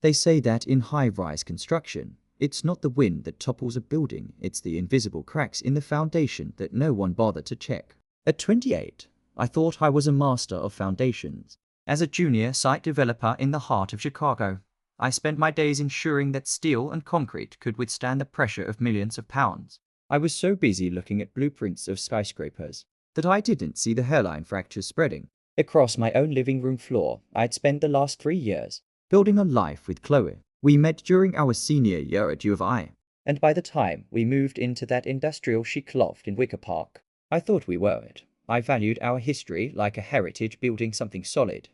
They say that in high-rise construction, it's not the wind that topples a building, it's the invisible cracks in the foundation that no one bothered to check. At 28, I thought I was a master of foundations. As a junior site developer in the heart of Chicago, I spent my days ensuring that steel and concrete could withstand the pressure of millions of pounds. I was so busy looking at blueprints of skyscrapers that I didn't see the hairline fractures spreading across my own living room floor. I'd spent the last 3 years building a life with Chloe. We met during our senior year at U of I, and by the time we moved into that industrial chic loft in Wicker Park, I thought we were it. I valued our history like a heritage, building something solid,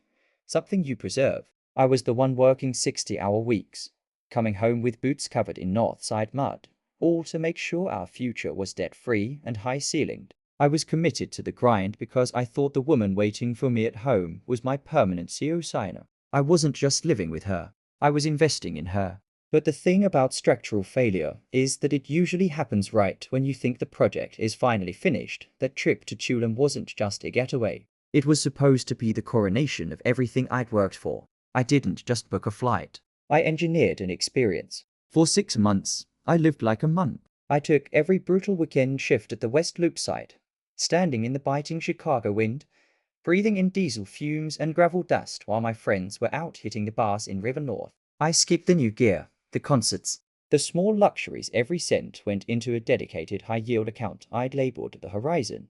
something you preserve. I was the one working 60-hour weeks, coming home with boots covered in Northside mud, all to make sure our future was debt-free and high-ceilinged. I was committed to the grind because I thought the woman waiting for me at home was my permanent CO signer. I wasn't just living with her, I was investing in her. But the thing about structural failure is that it usually happens right when you think the project is finally finished. That trip to Tulum wasn't just a getaway. It was supposed to be the coronation of everything I'd worked for. I didn't just book a flight. I engineered an experience. For 6 months, I lived like a monk. I took every brutal weekend shift at the West Loop site, standing in the biting Chicago wind, breathing in diesel fumes and gravel dust while my friends were out hitting the bars in River North. I skipped the new gear, the concerts, the small luxuries. Every cent went into a dedicated high-yield account I'd labeled the Horizon.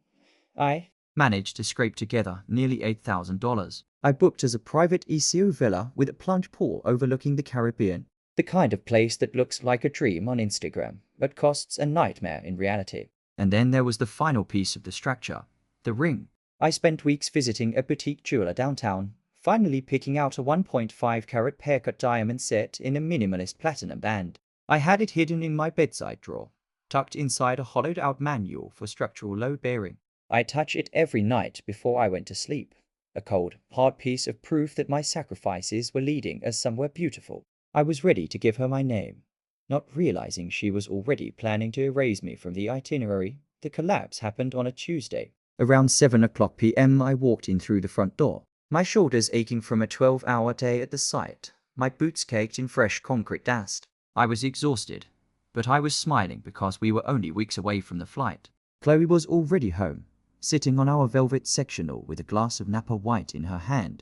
I managed to scrape together nearly $8,000. I booked as a private ECO villa with a plunge pool overlooking the Caribbean, the kind of place that looks like a dream on Instagram, but costs a nightmare in reality. And then there was the final piece of the structure, the ring. I spent weeks visiting a boutique jeweler downtown, finally picking out a 1.5-carat pear-cut diamond set in a minimalist platinum band. I had it hidden in my bedside drawer, tucked inside a hollowed-out manual for structural load-bearing. I touch it every night before I went to sleep, a cold, hard piece of proof that my sacrifices were leading us somewhere beautiful. I was ready to give her my name, not realizing she was already planning to erase me from the itinerary. The collapse happened on a Tuesday. Around 7:00 p.m. I walked in through the front door, my shoulders aching from a 12-hour day at the site, my boots caked in fresh concrete dust. I was exhausted, but I was smiling because we were only weeks away from the flight. Chloe was already home, sitting on our velvet sectional with a glass of Napa White in her hand,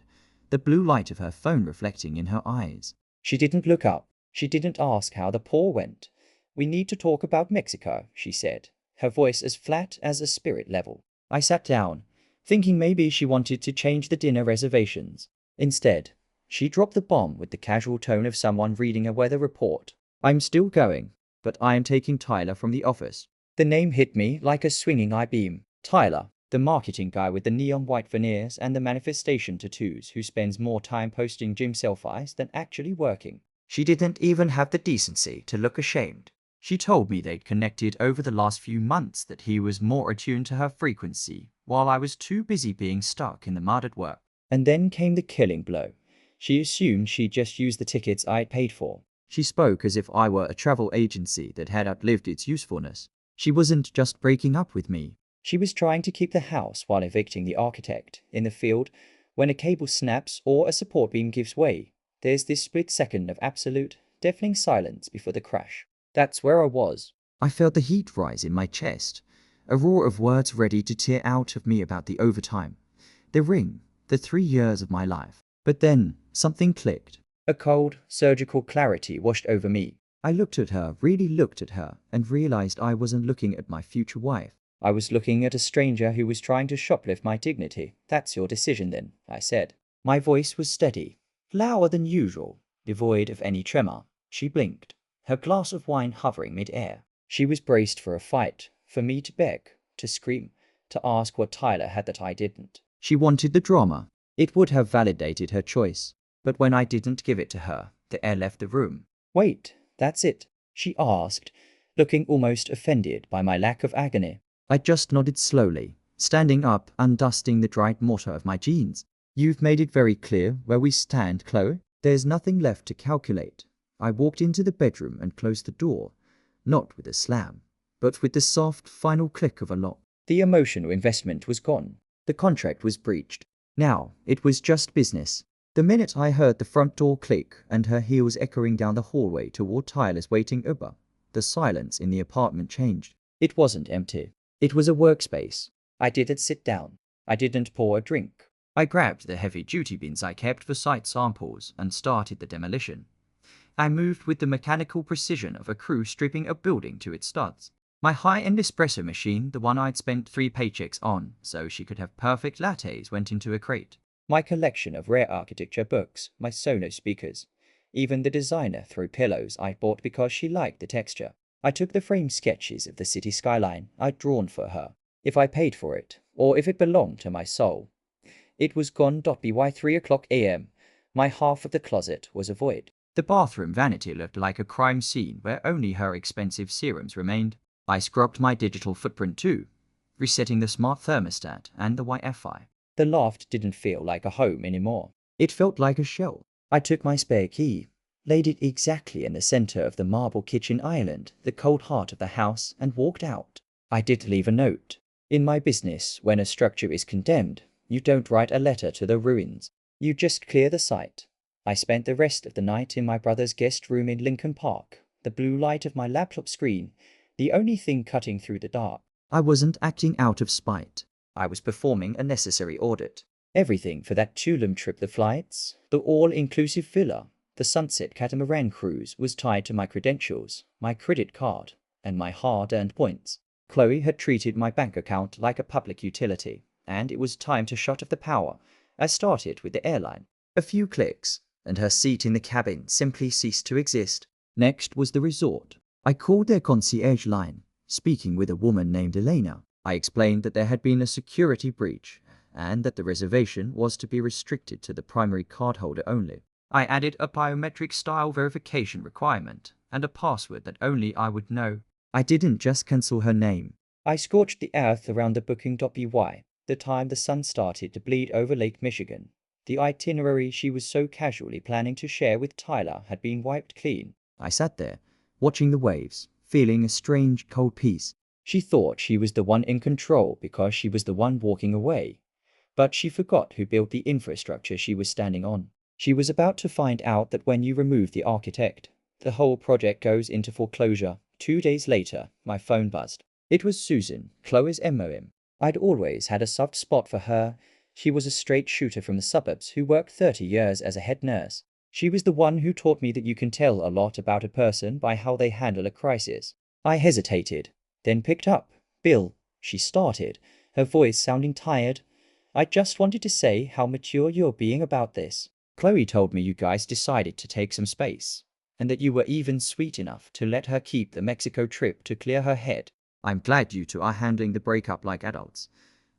the blue light of her phone reflecting in her eyes. She didn't look up. She didn't ask how the pour went. "We need to talk about Mexico," she said, her voice as flat as a spirit level. I sat down, thinking maybe she wanted to change the dinner reservations. Instead, she dropped the bomb with the casual tone of someone reading a weather report. "I'm still going, but I am taking Tyler from the office." The name hit me like a swinging I-beam. Tyler, the marketing guy with the neon white veneers and the manifestation tattoos who spends more time posting gym selfies than actually working. She didn't even have the decency to look ashamed. She told me they'd connected over the last few months, that he was more attuned to her frequency, while I was too busy being stuck in the mud at work. And then came the killing blow. She assumed she'd just used the tickets I'd paid for. She spoke as if I were a travel agency that had outlived its usefulness. She wasn't just breaking up with me. She was trying to keep the house while evicting the architect. In the field, when a cable snaps or a support beam gives way, there's this split second of absolute, deafening silence before the crash. That's where I was. I felt the heat rise in my chest, a roar of words ready to tear out of me about the overtime, the ring, the 3 years of my life. But then, something clicked. A cold, surgical clarity washed over me. I looked at her, really looked at her, and realized I wasn't looking at my future wife. I was looking at a stranger who was trying to shoplift my dignity. "That's your decision then," I said. My voice was steady, lower than usual, devoid of any tremor. She blinked, her glass of wine hovering mid-air. She was braced for a fight, for me to beg, to scream, to ask what Tyler had that I didn't. She wanted the drama. It would have validated her choice. But when I didn't give it to her, the air left the room. "Wait, that's it?" she asked, looking almost offended by my lack of agony. I just nodded slowly, standing up and dusting the dried mortar of my jeans. "You've made it very clear where we stand, Chloe. There's nothing left to calculate." I walked into the bedroom and closed the door, not with a slam, but with the soft, final click of a lock. The emotional investment was gone. The contract was breached. Now, it was just business. The minute I heard the front door click and her heels echoing down the hallway toward Tyler's waiting Uber, the silence in the apartment changed. It wasn't empty. It was a workspace. I didn't sit down. I didn't pour a drink. I grabbed the heavy-duty bins I kept for site samples and started the demolition. I moved with the mechanical precision of a crew stripping a building to its studs. My high-end espresso machine, the one I'd spent 3 paychecks on so she could have perfect lattes, went into a crate. My collection of rare architecture books, my Sonos speakers, even the designer throw pillows I bought because she liked the texture. I took the frame sketches of the city skyline I'd drawn for her. If I paid for it, or if it belonged to my soul. It was gone. By 3 a.m, my half of the closet was a void. The bathroom vanity looked like a crime scene where only her expensive serums remained. I scrubbed my digital footprint too, resetting the smart thermostat and the Wi-Fi. The loft didn't feel like a home anymore. It felt like a shell. I took my spare key, laid it exactly in the center of the marble kitchen island, the cold heart of the house, and walked out. I did leave a note. In my business, when a structure is condemned, you don't write a letter to the ruins. You just clear the site. I spent the rest of the night in my brother's guest room in Lincoln Park, the blue light of my laptop screen, the only thing cutting through the dark. I wasn't acting out of spite. I was performing a necessary audit. Everything for that Tulum trip, the flights, the all-inclusive villa, the sunset catamaran cruise was tied to my credentials, my credit card, and my hard-earned points. Chloe had treated my bank account like a public utility, and it was time to shut off the power. I started with the airline. A few clicks, and her seat in the cabin simply ceased to exist. Next was the resort. I called their concierge line, speaking with a woman named Elena. I explained that there had been a security breach, and that the reservation was to be restricted to the primary cardholder only. I added a biometric-style verification requirement, and a password that only I would know. I didn't just cancel her name. I scorched the earth around the booking.by. The time the sun started to bleed over Lake Michigan. The itinerary she was so casually planning to share with Tyler had been wiped clean. I sat there, watching the waves, feeling a strange cold peace. She thought she was the one in control because she was the one walking away. But she forgot who built the infrastructure she was standing on. She was about to find out that when you remove the architect, the whole project goes into foreclosure. 2 days later, my phone buzzed. It was Susan, Chloe's MOM. I'd always had a soft spot for her. She was a straight shooter from the suburbs who worked 30 years as a head nurse. She was the one who taught me that you can tell a lot about a person by how they handle a crisis. I hesitated, then picked up. Bill, she started, her voice sounding tired. I just wanted to say how mature you're being about this. Chloe told me you guys decided to take some space, and that you were even sweet enough to let her keep the Mexico trip to clear her head. I'm glad you two are handling the breakup like adults.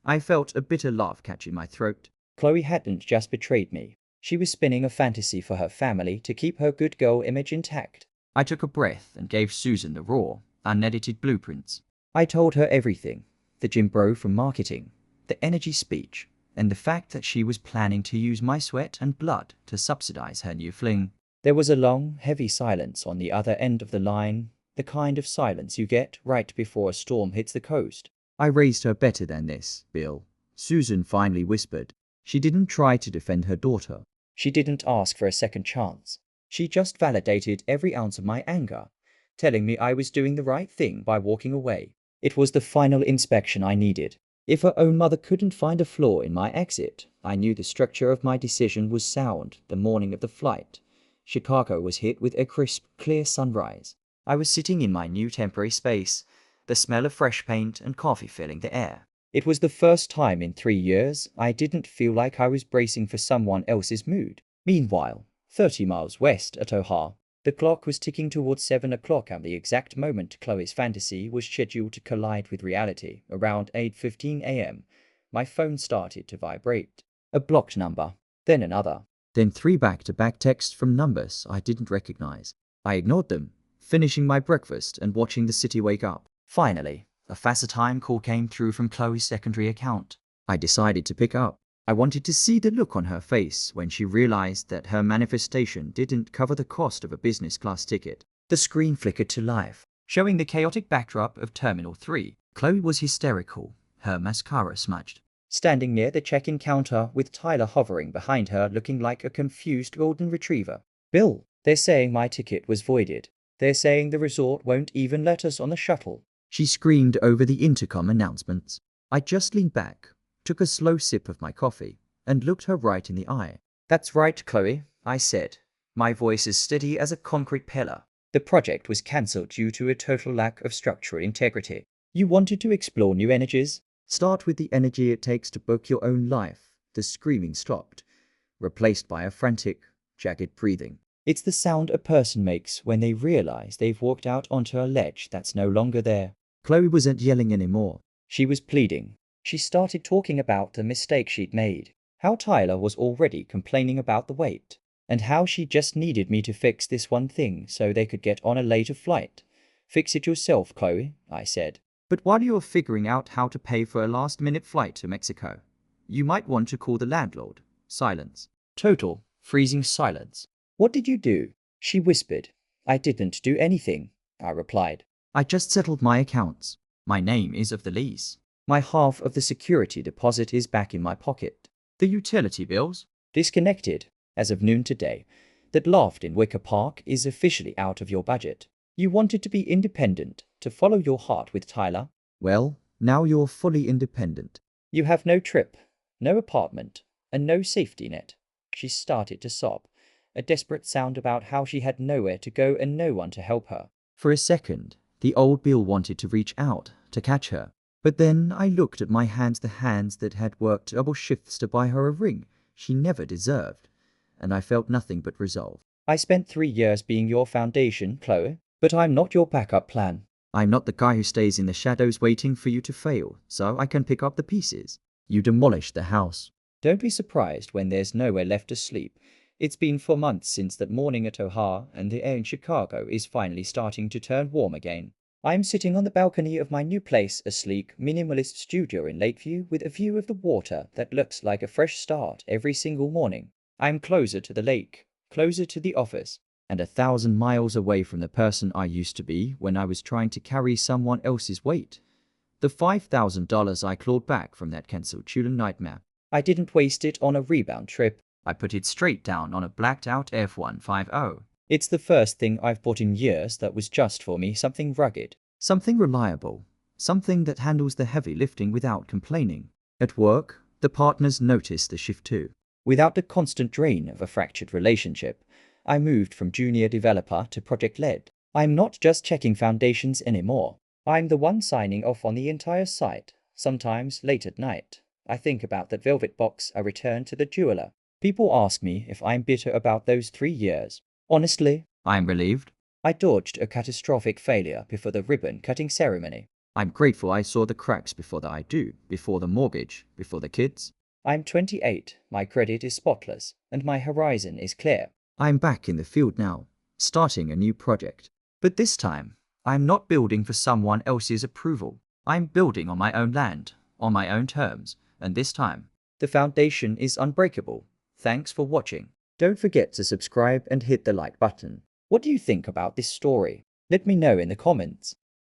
I felt a bitter laugh catch in my throat. Chloe hadn't just betrayed me. She was spinning a fantasy for her family to keep her good girl image intact. I took a breath and gave Susan the raw, unedited blueprints. I told her everything. The gym bro from marketing, the energy speech, and the fact that she was planning to use my sweat and blood to subsidize her new fling. There was a long, heavy silence on the other end of the line, the kind of silence you get right before a storm hits the coast. I raised her better than this, Bill, Susan finally whispered. She didn't try to defend her daughter. She didn't ask for a second chance. She just validated every ounce of my anger, telling me I was doing the right thing by walking away. It was the final inspection I needed. If her own mother couldn't find a flaw in my exit, I knew the structure of my decision was sound. The morning of the flight, Chicago was hit with a crisp, clear sunrise. I was sitting in my new temporary space, the smell of fresh paint and coffee filling the air. It was the first time in 3 years I didn't feel like I was bracing for someone else's mood. Meanwhile, 30 miles west at Oha, the clock was ticking towards 7 o'clock at the exact moment Chloe's fantasy was scheduled to collide with reality. Around 8:15 a.m., my phone started to vibrate. A blocked number, then another, then 3 back-to-back texts from numbers I didn't recognize. I ignored them, finishing my breakfast and watching the city wake up. Finally, a FaceTime call came through from Chloe's secondary account. I decided to pick up. I wanted to see the look on her face when she realized that her manifestation didn't cover the cost of a business class ticket. The screen flickered to life, showing the chaotic backdrop of Terminal 3. Chloe was hysterical, her mascara smudged, standing near the check-in counter with Tyler hovering behind her looking like a confused golden retriever. "Bill, they're saying my ticket was voided. They're saying the resort won't even let us on the shuttle," she screamed over the intercom announcements. I just leaned back, took a slow sip of my coffee, and looked her right in the eye. "That's right, Chloe," I said, my voice as steady as a concrete pillar. "The project was cancelled due to a total lack of structural integrity. You wanted to explore new energies? Start with the energy it takes to book your own life." The screaming stopped, replaced by a frantic, jagged breathing. It's the sound a person makes when they realize they've walked out onto a ledge that's no longer there. Chloe wasn't yelling anymore. She was pleading. She started talking about the mistake she'd made, how Tyler was already complaining about the wait, and how she just needed me to fix this one thing so they could get on a later flight. "Fix it yourself, Chloe," I said. "But while you're figuring out how to pay for a last-minute flight to Mexico, you might want to call the landlord." Silence. Total, freezing silence. "What did you do?" she whispered. "I didn't do anything," I replied. "I just settled my accounts. My name is of the lease. My half of the security deposit is back in my pocket. The utility bills, disconnected, as of noon today. That loft in Wicker Park is officially out of your budget. You wanted to be independent, to follow your heart with Tyler. Well, now you're fully independent. You have no trip, no apartment, and no safety net." She started to sob, a desperate sound about how she had nowhere to go and no one to help her. For a second, the old Bill wanted to reach out, to catch her. But then I looked at my hands, the hands that had worked double shifts to buy her a ring she never deserved, and I felt nothing but resolve. "I spent 3 years being your foundation, Chloe, but I'm not your backup plan. I'm not the guy who stays in the shadows waiting for you to fail, so I can pick up the pieces. You demolished the house. Don't be surprised when there's nowhere left to sleep. It's been 4 months since that morning at O'Hare, and the air in Chicago is finally starting to turn warm again. I'm sitting on the balcony of my new place, a sleek, minimalist studio in Lakeview with a view of the water that looks like a fresh start every single morning. I'm closer to the lake, closer to the office, and 1,000 miles away from the person I used to be when I was trying to carry someone else's weight. The $5,000 I clawed back from that cancelled Tulum nightmare, I didn't waste it on a rebound trip. I put it straight down on a blacked-out F-150. It's the first thing I've bought in years that was just for me, something rugged, something reliable, something that handles the heavy lifting without complaining. At work, the partners noticed the shift too. Without the constant drain of a fractured relationship, I moved from junior developer to project lead. I'm not just checking foundations anymore. I'm the one signing off on the entire site, sometimes late at night. I think about that velvet box I returned to the jeweler. People ask me if I'm bitter about those 3 years. Honestly, I'm relieved. I dodged a catastrophic failure before the ribbon-cutting ceremony. I'm grateful I saw the cracks before the I do, before the mortgage, before the kids. I'm 28, my credit is spotless, and my horizon is clear. I'm back in the field now, starting a new project. But this time, I'm not building for someone else's approval. I'm building on my own land, on my own terms, and this time, the foundation is unbreakable. Thanks for watching. Don't forget to subscribe and hit the like button. What do you think about this story? Let me know in the comments.